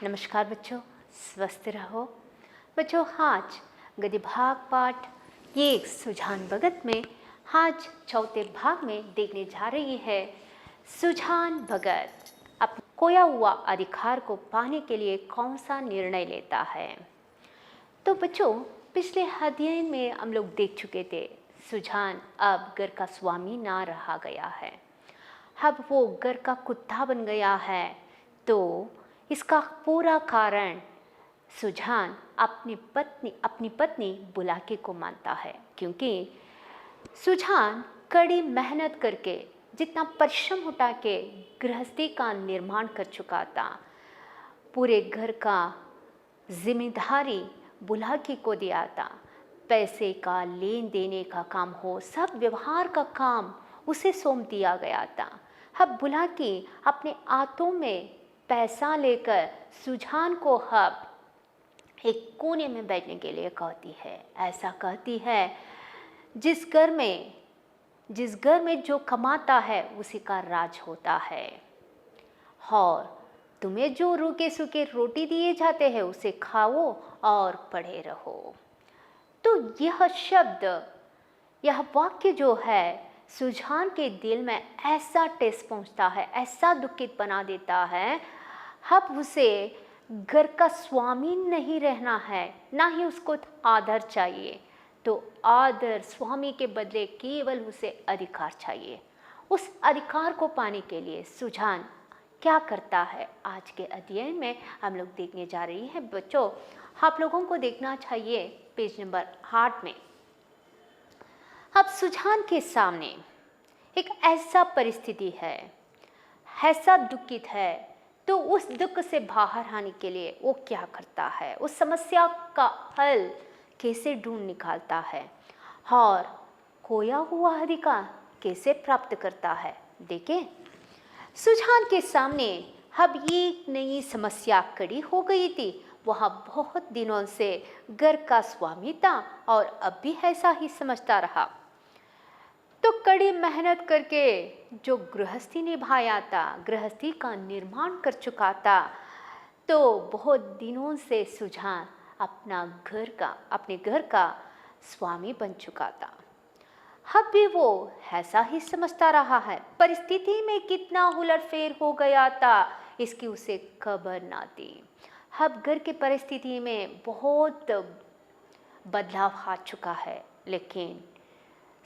नमस्कार बच्चों, स्वस्थ रहो। बच्चों, आज गद्य भाग पाठ ये सुजान भगत में आज चौथे भाग में देखने जा रही है। सुजान भगत अपना खोया हुआ अधिकार को पाने के लिए कौन सा निर्णय लेता है। तो बच्चों, पिछले अध्ययन में हम लोग देख चुके थे, सुजान अब घर का स्वामी ना रहा गया है, अब वो घर का कुत्ता बन गया है। तो इसका पूरा कारण सुजान अपनी पत्नी बुलाकी को मानता है, क्योंकि सुजान कड़ी मेहनत करके जितना परिश्रम उठा के गृहस्थी का निर्माण कर चुका था, पूरे घर का जिम्मेदारी बुलाकी को दिया था। पैसे का लेन देने का काम हो, सब व्यवहार का काम उसे सौंप दिया गया था। अब बुलाकी अपने हाथों में पैसा लेकर सुजान को अब एक कोने में बैठने के लिए कहती है। ऐसा कहती है, जिस घर में जो कमाता है उसी का राज होता है, और तुम्हें जो रूखे सूखे रोटी दिए जाते हैं उसे खाओ और पढ़े रहो। तो यह शब्द, यह वाक्य जो है सुजान के दिल में ऐसा ठेस पहुंचता है, ऐसा दुखित बना देता है। अब उसे घर का स्वामी नहीं रहना है, ना ही उसको आदर चाहिए। तो आदर, स्वामी के बदले केवल उसे अधिकार चाहिए। उस अधिकार को पाने के लिए सुजान क्या करता है, आज के अध्ययन में हम लोग देखने जा रही हैं। बच्चों, आप लोगों को देखना चाहिए पेज नंबर 8 में। अब सुजान के सामने एक ऐसा परिस्थिति है, ऐसा दुखित है, तो उस दुख से बाहर आने के लिए वो क्या करता है, उस समस्या का हल कैसे ढूंढ निकालता है, और खोया हुआ अधिकार कैसे प्राप्त करता है। देखिए, सुजान के सामने अब एक नई समस्या खड़ी हो गई थी। वह बहुत दिनों से घर का स्वामी था और अब भी ऐसा ही समझता रहा। तो कड़ी मेहनत करके जो गृहस्थी निभाया था, गृहस्थी का निर्माण कर चुका था, तो बहुत दिनों से सुजान अपने घर का स्वामी बन चुका था। अब भी वो ऐसा ही समझता रहा है। परिस्थिति में कितना उलटफेर हो गया था, इसकी उसे खबर ना थी। अब घर की परिस्थिति में बहुत बदलाव आ चुका है, लेकिन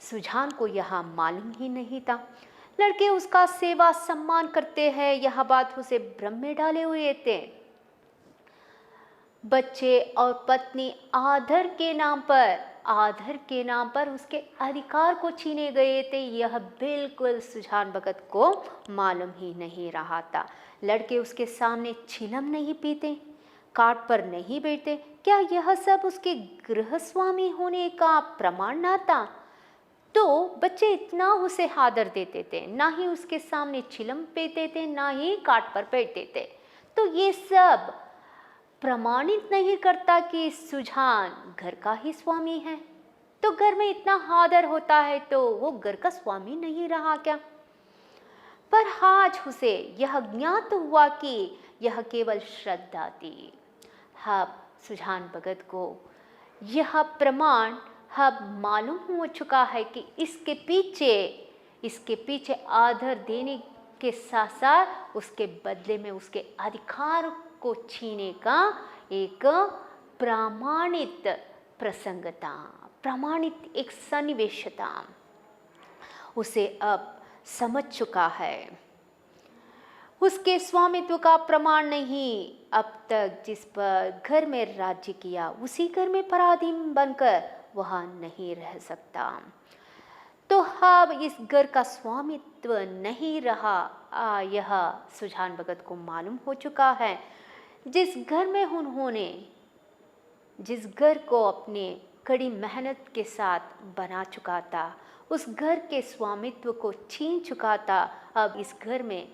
सुजान को यह मालूम ही नहीं था। लड़के उसका सेवा सम्मान करते हैं, यह बात उसे भ्रम में डाले हुए थे। बच्चे और पत्नी आदर के नाम पर उसके अधिकार को छीने गए थे, यह बिल्कुल सुजान भगत को मालूम ही नहीं रहा था। लड़के उसके सामने चिलम नहीं पीते, काट पर नहीं बैठते, क्या यह सब उसके गृहस्वामी होने का प्रमाण न था? तो बच्चे इतना उसे आदर देते थे, ना ही उसके सामने चिलम पीते थे, ना ही काट पर बैठते थे। तो ये सब प्रमाणित नहीं करता कि सुजान घर का ही स्वामी है। तो घर में इतना आदर होता है तो वो घर का स्वामी नहीं रहा क्या? पर आज उसे यह ज्ञात हुआ कि यह केवल श्रद्धा थी। अब सुजान भगत को यह प्रमाण अब मालूम हो चुका है कि इसके पीछे आदर देने के साथ साथ उसके बदले में उसके अधिकार को छीने का एक प्रमाणित प्रसंग था, प्रमाणित एक सन्निवेश था, उसे अब समझ चुका है। उसके स्वामित्व का प्रमाण नहीं, अब तक जिस पर घर में राज्य किया उसी घर में पराधीन बनकर वह नहीं रह सकता। तो अब इस घर का स्वामित्व नहीं रहा, यह सुजान भगत को मालूम हो चुका है। जिस घर को अपने कड़ी मेहनत के साथ बना चुका था, उस घर के स्वामित्व को छीन चुका था। अब इस घर में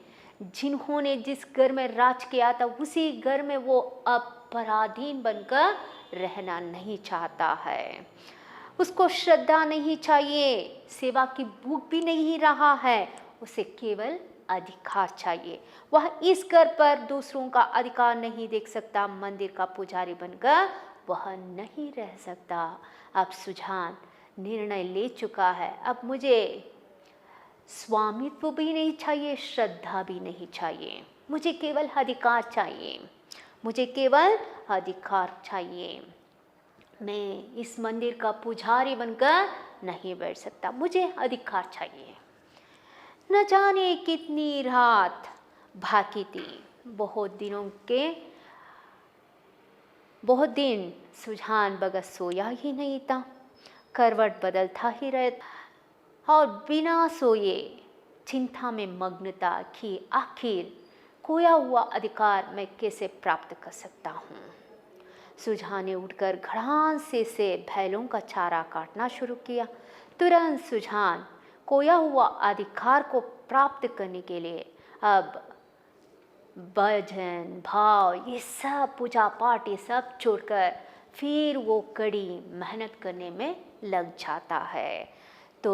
जिस घर में राज किया था उसी घर में वो अब पराधीन बनकर रहना नहीं चाहता है। उसको श्रद्धा नहीं चाहिए, सेवा की भूख भी नहीं रहा है, उसे केवल अधिकार चाहिए। वह इस घर पर दूसरों का अधिकार नहीं देख सकता। मंदिर का पुजारी बनकर वह नहीं रह सकता। अब सुजान निर्णय ले चुका है। अब मुझे स्वामित्व भी नहीं चाहिए, श्रद्धा भी नहीं चाहिए, मुझे केवल अधिकार चाहिए, मुझे केवल अधिकार चाहिए। मैं इस मंदिर का पुजारी बनकर नहीं बैठ सकता, मुझे अधिकार चाहिए। न जाने कितनी रात बाकी थी। बहुत दिन सुजान भगत सोया ही नहीं था। करवट बदलता ही रहता और बिना सोए चिंता में मग्न था कि आखिर खोया हुआ अधिकार मैं कैसे प्राप्त कर सकता हूँ। सुजान ने उठकर घड़ान से बैलों का चारा काटना शुरू किया। तुरंत सुजान खोया हुआ अधिकार को प्राप्त करने के लिए अब भजन भाव ये सब पूजा पाठ ये सब छोड़कर फिर वो कड़ी मेहनत करने में लग जाता है। तो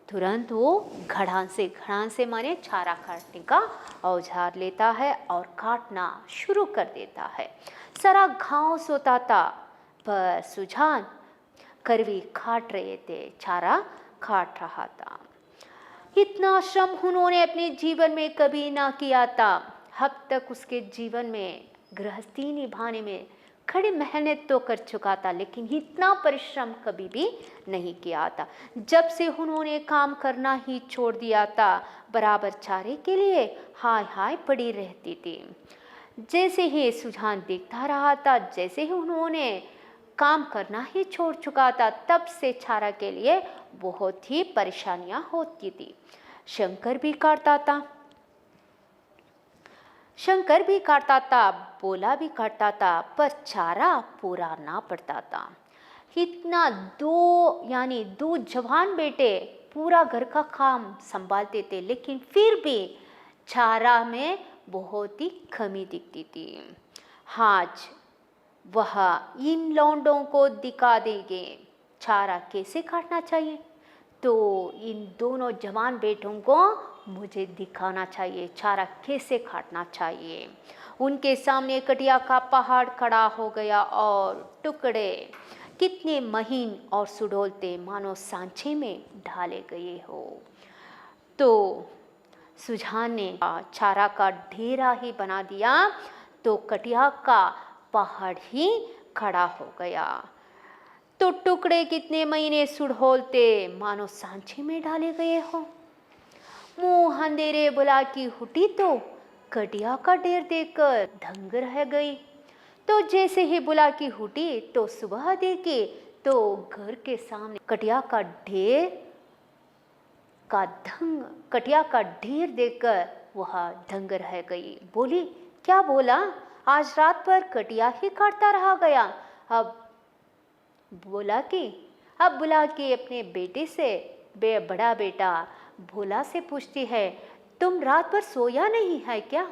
तुरंत वो घड़ान से माने चारा काटने का औजार लेता है और काटना शुरू कर देता है। सारा घास होता था पर सुजान करवी काट रहे थे, चारा काट रहा था। इतना श्रम उन्होंने अपने जीवन में कभी ना किया था। अब तक उसके जीवन में गृहस्थी निभाने में खड़ी मेहनत तो कर चुका था, लेकिन इतना परिश्रम कभी भी नहीं किया था। जब से उन्होंने काम करना ही छोड़ दिया था, बराबर चारे के लिए हाय हाय पड़ी रहती थी। जैसे ही सुजान देखता रहा था, जैसे ही उन्होंने काम करना ही छोड़ चुका था, तब से चारा के लिए बहुत ही परेशानियां होती थी। शंकर भी काटता था, बोला भी काटता था, पर चारा पूरा ना पड़ता था। इतना दो जवान बेटे पूरा घर का काम संभालते थे, लेकिन फिर भी चारा में बहुत ही कमी दिखती थी। आज वह इन लौंडों को दिखा देंगे चारा कैसे काटना चाहिए। तो इन दोनों जवान बेटों को मुझे दिखाना चाहिए चारा कैसे काटना चाहिए। उनके सामने कटिया का पहाड़ खड़ा हो गया और टुकड़े कितने महीन और सुडौलते मानो सांचे में ढाले गए हो। तो सुजान ने चारा का ढेरा ही बना दिया तो कटिया का पहाड़ ही खड़ा हो गया। तो टुकड़े कितने महीने सुडौलते मानो सांचे में डाले गए हो। मुंह अंधेरे बुला की हुटी तो कटिया का ढेर देखकर दंग रह गई। तो जैसे ही बुला की हुटी तो सुबह देखी तो घर के सामने कटिया का ढेर देखकर वह दंग रह गई। बोली, क्या बोला? आज रात भर कटिया ही काटता रहा गया। अब बुला के अपने बेटे से बड़ा बेटा भोला से पूछती है, तुम रात भर सोया नहीं है क्या?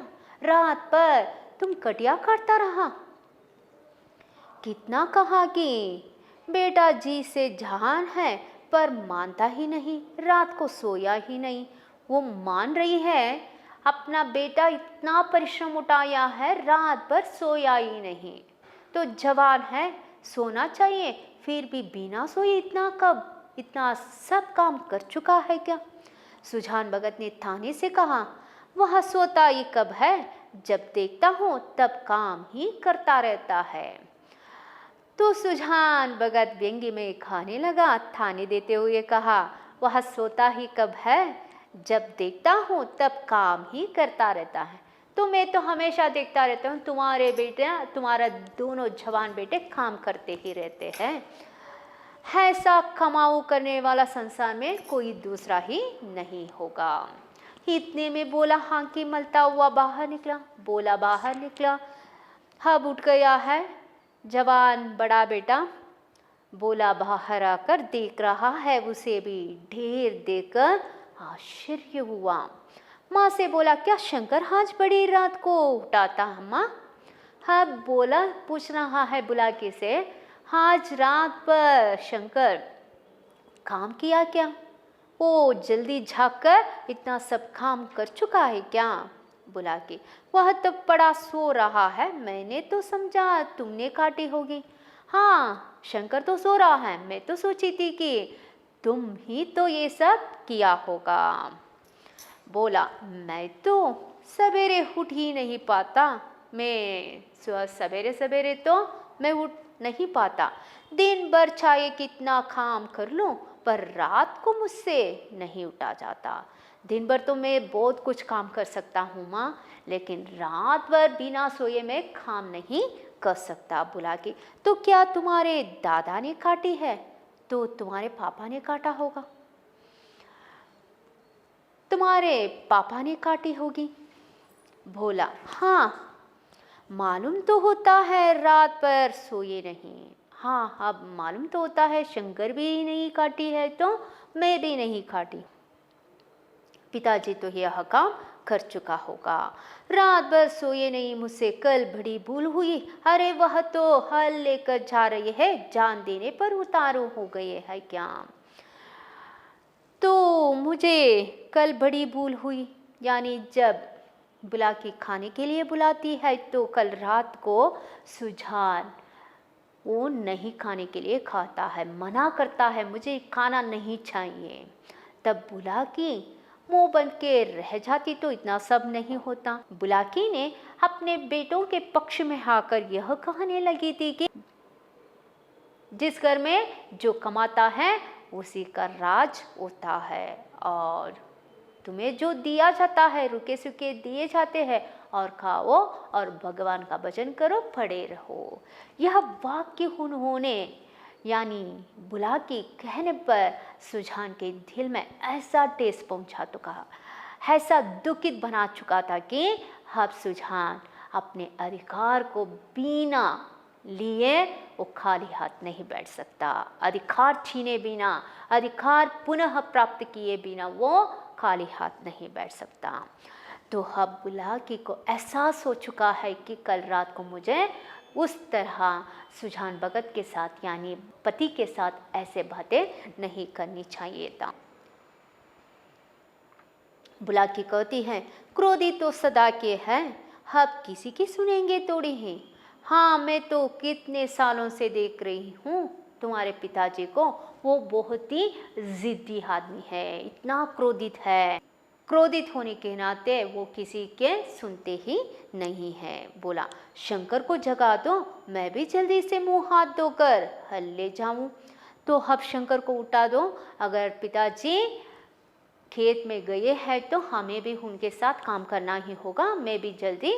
रात भर तुम कटिया काटता रहा। कितना कहा कि बेटा जी से जहान है, पर मानता ही नहीं, रात को सोया ही नहीं। वो मान रही है अपना बेटा इतना परिश्रम उठाया है, रात भर सोया ही नहीं। तो जवान है, सोना चाहिए, फिर भी बिना सोए इतना सब काम कर चुका है क्या? सुजान भगत ने थाने से कहा, वह सोता ही कब है, जब देखता हूँ तब काम ही करता रहता है। तो सुजान भगत व्यंग्य में खाने लगा, थाने देते हुए कहा, वह सोता ही कब है, जब देखता हूँ तब काम ही करता रहता है। तो मैं तो हमेशा देखता रहता हूँ तुम्हारा दोनों जवान बेटे काम करते ही रहते हैं। ऐसा कमाऊ करने वाला संसार में कोई दूसरा ही नहीं होगा। इतने में बोला हांकी मलता हुआ बाहर निकला। अब उठ गया है जवान बड़ा बेटा। बोला बाहर आकर देख रहा है, उसे भी ढेर देखकर आश्चर्य हुआ। माँ से बोला, क्या शंकर आज बड़ी रात को उठाता है माँ? हाँ बोला, पूछ रहा है बुला के से, आज रात पर शंकर काम किया क्या? वो जल्दी झाँक कर इतना सब काम कर चुका है क्या? बुला के, वह तो पड़ा सो रहा है, मैंने तो समझा तुमने काटी होगी। हाँ, शंकर तो सो रहा है, मैं तो सोची थी कि तुम ही तो ये सब किया होगा। बोला, मैं तो सवेरे उठ ही नहीं पाता, मैं सवेरे सवेरे तो मैं उठ नहीं पाता, दिन भर चाहे कितना काम कर लूं पर रात को मुझसे नहीं उठा जाता। दिन भर तो मैं बहुत कुछ काम कर सकता हूँ माँ, लेकिन रात भर बिना सोए मैं काम नहीं कर सकता। बुला के, तो क्या तुम्हारे दादा ने काटी है? तो तुम्हारे पापा ने काटा होगा, तुम्हारे पापा ने काटी होगी। भोला, हाँ, मालूम तो होता है रात पर सोए नहीं। हाँ, अब मालूम तो होता है शंकर भी नहीं काटी है तो मैं भी नहीं काटी। पिताजी तो यह काम कर चुका होगा। रात भर सोए नहीं, मुझसे कल बड़ी भूल हुई। अरे वह तो हल लेकर जा रहे हैं, जान देने पर उतारू हो गए है क्या? तो मुझे कल बड़ी भूल हुई, यानी जब बुला के खाने के लिए बुलाती है तो कल रात को सुजान वो नहीं खाने के लिए खाता है, मना करता है मुझे खाना नहीं चाहिए। तब बुलाकी मुंह बंद के रह जाती तो इतना सब नहीं होता। बुलाकी ने अपने बेटों के पक्ष में आकर यह कहने लगी थी कि जिस घर में जो कमाता है उसी का राज होता है, और तुम्हें जो दिया जाता है रुके सुके दिए जाते हैं, और खाओ और भगवान का भजन करो, पड़े रहो। यह वाक्य उन्होंने यानी बुला के कहने पर सुजान के दिल में ऐसा ठेस पहुंचा चुका, ऐसा दुखित बना चुका था कि अब सुजान अपने अधिकार को बिना लिए वो खाली हाथ नहीं बैठ सकता। अधिकार छीने बिना, अधिकार पुनः प्राप्त किए बिना वो खाली हाथ नहीं बैठ सकता। तो अब बुलाकी को एहसास हो चुका है कि कल रात को मुझे उस तरह सुजान भगत के साथ यानी पति के साथ ऐसे बातें नहीं करनी चाहिए था। बुलाकी कहती है, क्रोधित तो सदा के हैं, अब किसी की सुनेंगे थोड़ी ही। हाँ, मैं तो कितने सालों से देख रही हूँ तुम्हारे पिताजी को, वो बहुत ही जिद्दी आदमी है, इतना क्रोधित है। क्रोधित होने के नाते वो किसी के सुनते ही नहीं है। बोला, शंकर को जगा दो, मैं भी जल्दी से मुंह हाथ धोकर हल ले जाऊं। तो अब शंकर को उठा दो, अगर पिताजी खेत में गए हैं तो हमें भी उनके साथ काम करना ही होगा, मैं भी जल्दी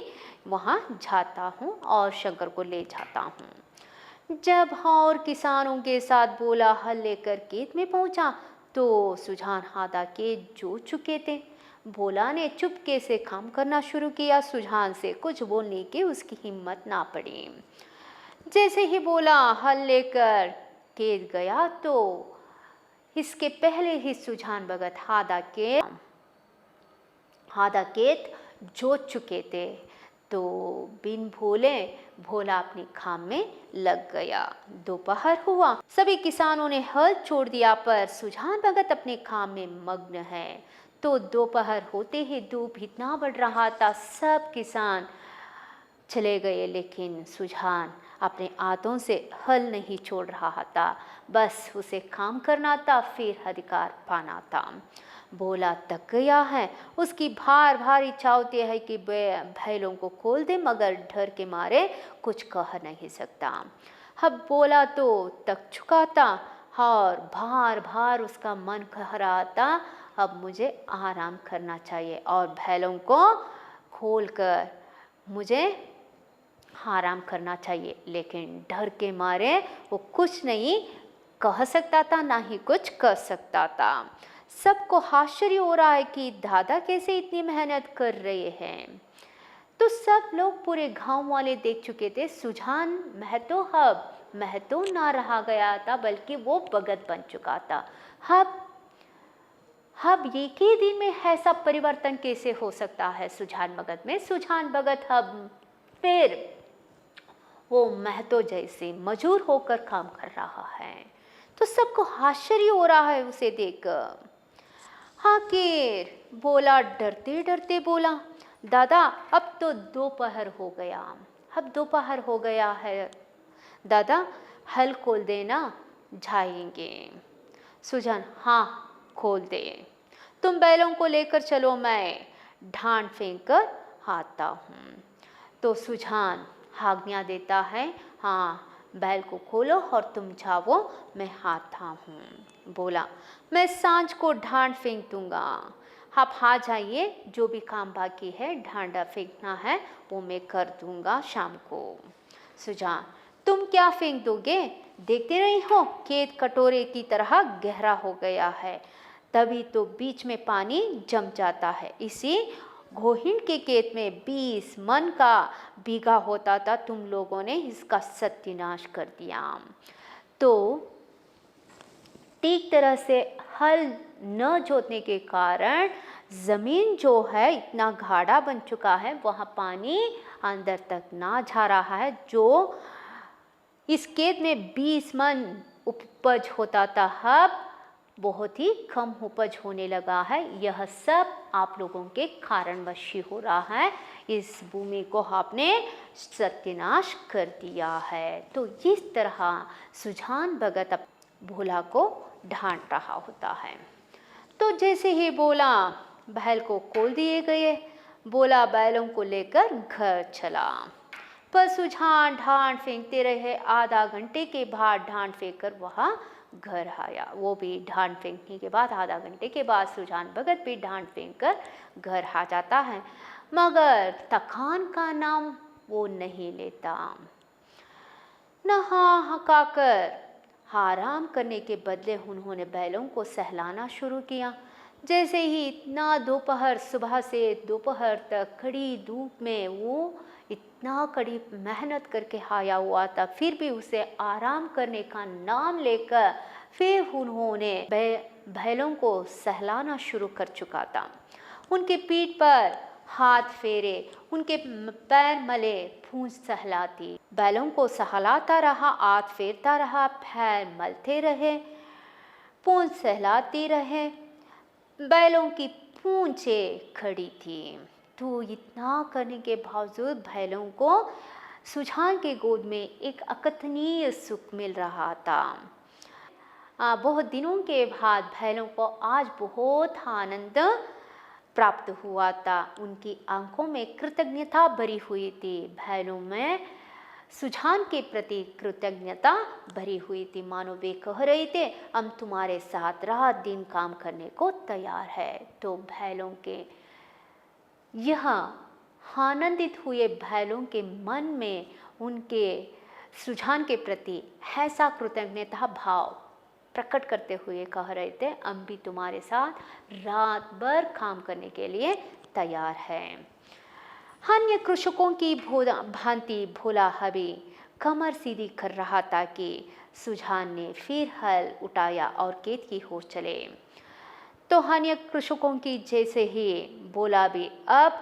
वहाँ जाता हूँ और शंकर को ले जाता हूँ। जब और किसानों के साथ बोला हल लेकर खेत में पहुँचा तो सुजान हादा के जो चुके थे। भोला ने चुपके से काम करना शुरू किया, सुजान से कुछ बोलने की उसकी हिम्मत ना पड़ी। जैसे ही बोला हल लेकर खेत गया तो इसके पहले ही सुजान भगत हादा खेत जोत चुके थे, तो बिन भोले भोला अपने काम में लग गया। दोपहर हुआ, सभी किसानों ने हल छोड़ दिया पर सुजान भगत अपने काम में मग्न है। तो दोपहर होते ही धूप इतना बढ़ रहा था, सब किसान चले गए, लेकिन सुजान अपने हाथों से हल नहीं छोड़ रहा था, बस उसे काम करना था, फिर अधिकार पाना था। भोला थक गया है, उसकी बार इच्छा होती है कि बैलों को खोल दे, मगर डर के मारे कुछ कह नहीं सकता। अब भोला तो थक चुका था और बार उसका मन कह रहा था अब मुझे आराम करना चाहिए और बैलों को खोलकर मुझे आराम करना चाहिए, लेकिन डर के मारे वो कुछ नहीं कह सकता था, ना ही कुछ कर सकता था। सबको आश्चर्य हो रहा है कि दादा कैसे इतनी मेहनत कर रहे हैं। तो सब लोग, पूरे गांव वाले देख चुके थे सुजान महतो ना रहा गया था, बल्कि वो भगत बन चुका था। अब एक ही दिन में ऐसा परिवर्तन कैसे हो सकता है सुजान भगत में? सुजान भगत अब फिर वो महतो जैसे मजूर होकर काम कर रहा है। तो सबको आश्चर्य हो रहा है उसे देखकर। हाकिर बोला, डरते डरते बोला, दादा अब तो दोपहर हो गया, अब दोपहर हो गया है, दादा हल खोल देना, जाएंगे। सुजान, हाँ खोल दे, तुम बैलों को लेकर चलो, मैं ढांड फेंक कर आता हूँ। तो सुजान आज्ञा देता है, हाँ बैल को खोलो और तुम जाओ, मैं आता हूँ। बोला, मैं सांझ को ढांड फेंक दूंगा, आप आ जाइए, जो भी काम बाकी है ढांडा फेंकना है वो मैं कर दूंगा शाम को। सुजान, तुम क्या फेंक दोगे, देखते नहीं हो खेत कटोरे की तरह गहरा हो गया है, तभी तो बीच में पानी जम जाता है। इसी गोहिल के खेत में 20 मन का बीघा होता था, तुम लोगों ने इसका सत्यानाश कर दिया। तो ठीक तरह से हल न जोतने के कारण ज़मीन जो है इतना गाढ़ा बन चुका है, वहाँ पानी अंदर तक ना जा रहा है। जो इस खेत में 20 मन उपज होता था, अब बहुत ही कम उपज होने लगा है। यह सब आप लोगों के कारणवश ही हो रहा है, इस भूमि को आपने सत्यानाश कर दिया है। तो इस तरह सुजान भगत भोला को डांट रहा होता है। तो जैसे ही बोला, बैल को खोल दिए गए, बोला बैलों को लेकर घर चला। पर सुजान ढांड फेंकते रहे, आधा घंटे के बाद ढांड फेंक कर वह घर आया। वो भी ढांड फेंकने के बाद आधा घंटे के बाद सुजान भगत भी ढांड फेंक कर घर आ जाता है, मगर थकान का नाम वो नहीं लेता। नहा हकाकर आराम करने के बदले उन्होंने बैलों को सहलाना शुरू किया। जैसे ही इतना दोपहर, सुबह से दोपहर तक कड़ी धूप में वो इतना कड़ी मेहनत करके आया हुआ था, फिर भी उसे आराम करने का नाम लेकर फिर उन्होंने बैलों को सहलाना शुरू कर चुका था। उनके पीठ पर हाथ फेरे, उनके पैर मले, पूंछ सहलाती, बैलों को सहलाता रहा, हाथ फेरता रहा, पैर मलते रहे, पूंछ सहलाती रहे। बैलों की पूंछें खड़ी थी। तो इतना करने के बावजूद बैलों को सुजान के गोद में एक अकथनीय सुख मिल रहा था। बहुत दिनों के बाद बैलों को आज बहुत आनंद प्राप्त हुआ था। उनकी आंखों में कृतज्ञता भरी हुई थी, बैलों में सुजान के प्रति कृतज्ञता भरी हुई थी। मानो वे कह रहे थे, हम तुम्हारे साथ रात दिन काम करने को तैयार है। तो बैलों के यह आनंदित हुए बैलों के मन में उनके सुजान के प्रति ऐसा कृतज्ञता भाव प्रकट करते हुए कह रहे थे, हम भी तुम्हारे साथ रात भर काम करने के लिए तैयार हैं। अन्य कृषकों की भांति भोला अभी कमर सीधी कर रहा था कि सुजान ने फिर हल उठाया और खेत की ओर चले। तो अन्य कृषकों की जैसे ही बोला भी अब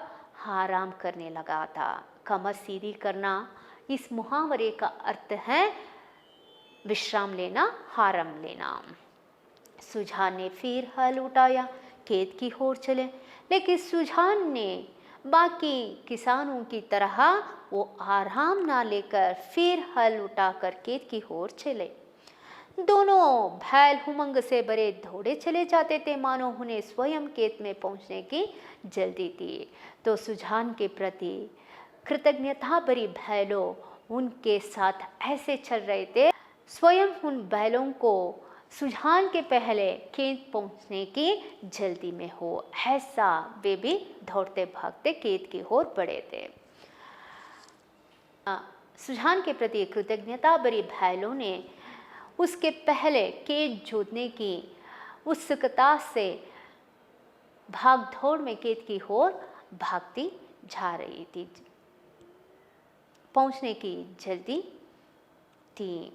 आराम करने लगा था। कमर सीधी करना, इस मुहावरे का अर्थ है विश्राम लेना, आराम लेना। सुजान ने फिर हल उठाया, खेत की ओर चले, लेकिन सुजान ने बाकी किसानों की तरह वो आराम ना लेकर फिर हल उठाकर खेत की ओर चले। दोनों बैल उमंग से भरे दौड़े चले जाते थे, मानो उन्हें स्वयं खेत में पहुंचने की जल्दी थी। तो सुजान के प्रति कृतज्ञता भरी बैलों उनके साथ ऐसे चल रहे थे, स्वयं उन बैलों को सुजान के पहले खेत पहुंचने की जल्दी में हो, ऐसा वे भी दौड़ते भागते खेत की ओर बढ़े थे। सुजान के प्रति कृतज्ञता भरी बैलों ने उसके पहले खेत जोतने की उत्सुकता से भाग दौड़ में खेत की ओर भागती जा रही थी, पहुंचने की जल्दी थी।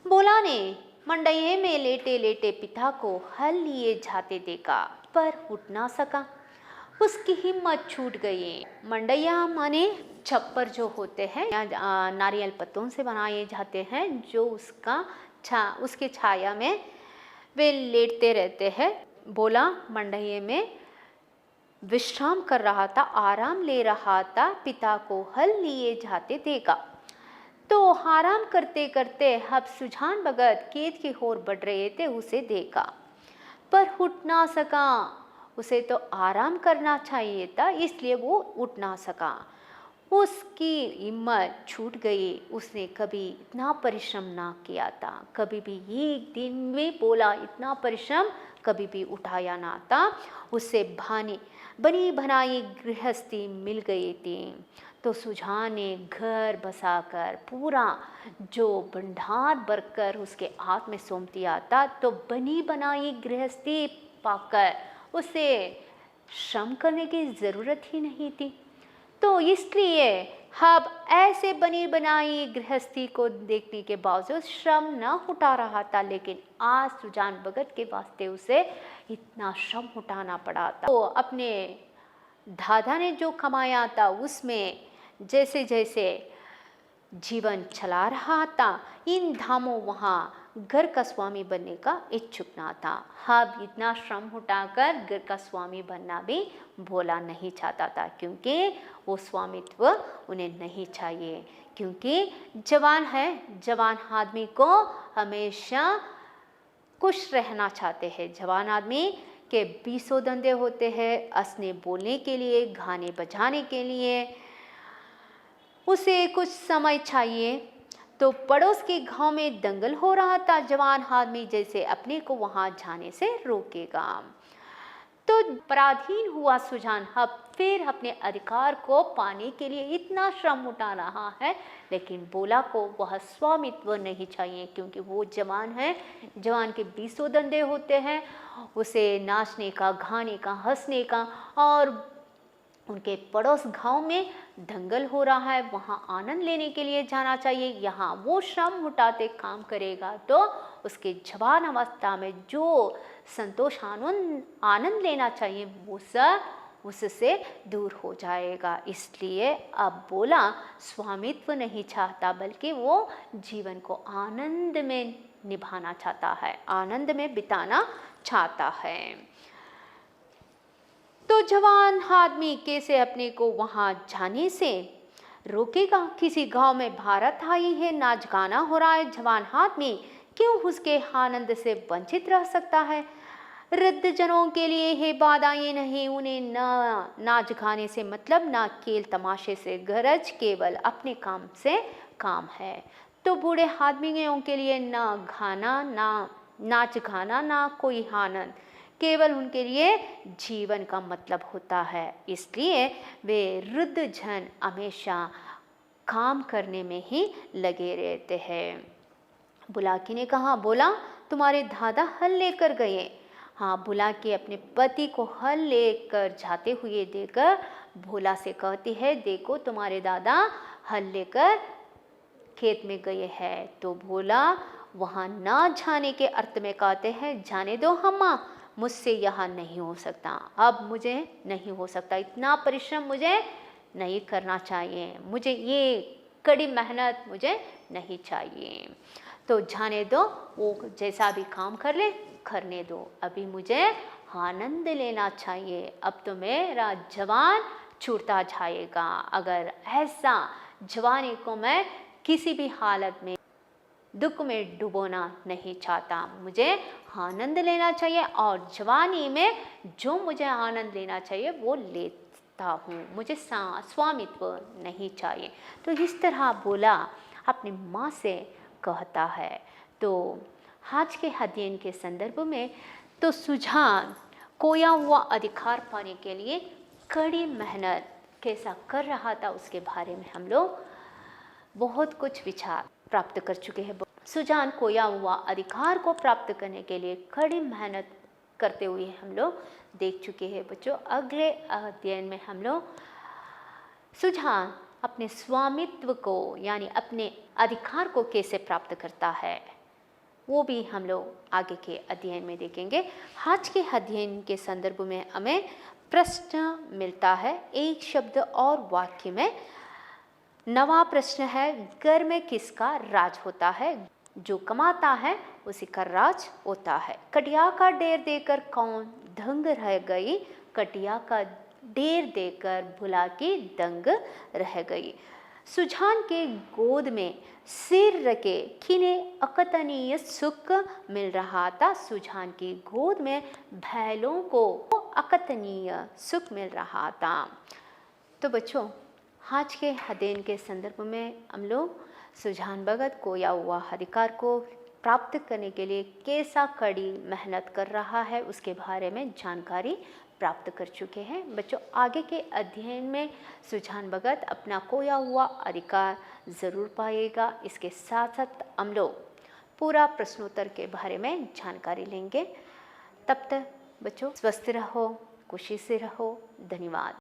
बोला ने मंडैये में लेटे लेटे पिता को हल लिए जाते देखा, पर उठ ना सका, उसकी हिम्मत छूट गई। मंडैया माने छप्पर जो होते हैं, नारियल पत्तों से बनाए जाते हैं, जो उसके छाया में वे लेटते रहते हैं बोला मंडहे में विश्राम कर रहा था, आराम ले रहा था, पिता को हल लिए जाते देखा। तो आराम करते करते अब सुजान भगत खेत की ओर बढ़ रहे थे, उसे देखा पर उठ ना सका। उसे तो आराम करना चाहिए था, इसलिए वो उठ ना सका। उसकी हिम्मत छूट गई। उसने कभी इतना परिश्रम ना किया था, कभी भी एक दिन में बोला इतना परिश्रम कभी भी उठाया ना था। उससे बनी बनाई गृहस्थी मिल गई थी। तो सुजान ने घर बसाकर पूरा जो भंडार भरकर उसके हाथ में सौंप दिया था। तो बनी बनाई गृहस्थी पाकर उसे श्रम करने की ज़रूरत ही नहीं थी। तो इसलिए अब ऐसे बनी बनाई गृहस्थी को देखने के बावजूद श्रम न उठा रहा था, लेकिन आज सुजान भगत के वास्ते उसे इतना श्रम उठाना पड़ा था। तो अपने दादा ने जो कमाया था उसमें जैसे जैसे जीवन चला रहा था, इन धामों वहाँ घर का स्वामी बनने का इच्छुक ना था। अब इतना श्रम उठाकर घर का स्वामी बनना भी भोला नहीं चाहता था, क्योंकि वो स्वामित्व उन्हें नहीं चाहिए। क्योंकि जवान है, जवान आदमी को हमेशा खुश रहना चाहते हैं। जवान आदमी के 20 धंधे होते हैं, हंसने बोलने के लिए, गाने बजाने के लिए उसे कुछ समय चाहिए। तो पड़ोस के गांव में दंगल हो रहा था, जवान आदमी जैसे अपने को वहां जाने से रोकेगा। तो पराधीन हुआ सुजान अब फिर अपने अधिकार को पाने के लिए इतना श्रम उठा रहा है, लेकिन बोला को वह स्वामित्व नहीं चाहिए, क्योंकि वो जवान है। जवान के 20 धंधे होते हैं, उसे नाचने का, गाने का, हंसने का, और उनके पड़ोस गांव में दंगल हो रहा है, वहां आनंद लेने के लिए जाना चाहिए। यहाँ वो श्रम उठाते काम करेगा तो उसके जवान अवस्था में जो संतोष आनंद लेना चाहिए वो सब उससे दूर हो जाएगा। इसलिए अब बोला स्वामित्व नहीं चाहता, बल्कि वो जीवन को आनंद में निभाना चाहता है, आनंद में बिताना चाहता है। तो जवान आदमी कैसे अपने को वहां जाने से रोकेगा? किसी गांव में बारात आई है, नाच गाना हो रहा है, जवान आदमी क्यों उसके आनंद से वंचित रह सकता है? वृद्ध जनों के लिए ये बाधाएं नहीं, उन्हें ना नाच गाने से मतलब, ना खेल तमाशे से गरज, केवल अपने काम से काम है। तो बूढ़े आदमियों के लिए ना गाना, ना नाच गाना, ना कोई आनंद, केवल उनके लिए जीवन का मतलब होता है। इसलिए वे वृद्ध जन हमेशा काम करने में ही लगे रहते हैं। बुलाकी ने कहा, बोला तुम्हारे दादा हल लेकर गए। हाँ, बुलाकी अपने पति को हल लेकर जाते हुए देखकर भोला से कहती है, देखो तुम्हारे दादा हल लेकर खेत में गए हैं। तो भोला वहाँ ना जाने के अर्थ में कहते हैं, जाने दो हम्मा, मुझसे यहाँ नहीं हो सकता, अब मुझे नहीं हो सकता, इतना परिश्रम मुझे नहीं करना चाहिए, मुझे ये कड़ी मेहनत मुझे नहीं चाहिए। तो जाने दो, वो जैसा भी काम कर ले करने दो, अभी मुझे आनंद लेना चाहिए, अब तो मेरा जवान छूटता जाएगा। अगर ऐसा जवानी को मैं किसी भी हालत में दुख में डुबोना नहीं चाहता, मुझे आनंद लेना चाहिए, और जवानी में जो मुझे आनंद लेना चाहिए वो लेता हूँ, मुझे स्वामित्व नहीं चाहिए। तो इस तरह बोला अपनी माँ से कहता है। तो आज के अध्ययन के संदर्भ में तो सुजान खोया हुआ अधिकार पाने के लिए कड़ी मेहनत कैसा कर रहा था, उसके बारे में हम लोग बहुत कुछ विचार प्राप्त कर चुके हैं। सुजान खोया हुआ अधिकार को प्राप्त करने के लिए कड़ी मेहनत करते हुए हम लोग देख चुके हैं। बच्चों, अगले अध्ययन में हम लोग सुजान अपने स्वामित्व को यानी अपने अधिकार को कैसे प्राप्त करता है वो भी हम लोग आगे के अध्ययन में देखेंगे। आज के अध्ययन के संदर्भ में हमें प्रश्न मिलता है, एक शब्द और वाक्य में। नवा प्रश्न है, घर में किसका राज होता है? जो कमाता है उसी का राज होता है। कटिया का ढेर देकर कौन दंग रह गई, कटिया का ढेर देकर भुला के दंग रह गई। सुजान के गोद में सिर रखे किन्हें अकथनीय सुख मिल रहा था। सुजान की गोद में बैलों को अकथनीय सुख मिल रहा था। तो बच्चों, आज के अध्ययन के संदर्भ में हम लोग सुजान भगत खोया हुआ अधिकार को प्राप्त करने के लिए कैसा कड़ी मेहनत कर रहा है उसके बारे में जानकारी प्राप्त कर चुके हैं। बच्चों, आगे के अध्ययन में सुजान भगत अपना खोया हुआ अधिकार ज़रूर पाएगा। इसके साथ साथ हम लोग पूरा प्रश्नोत्तर के बारे में जानकारी लेंगे। तब तक बच्चों स्वस्थ रहो, खुशी से रहो। धन्यवाद।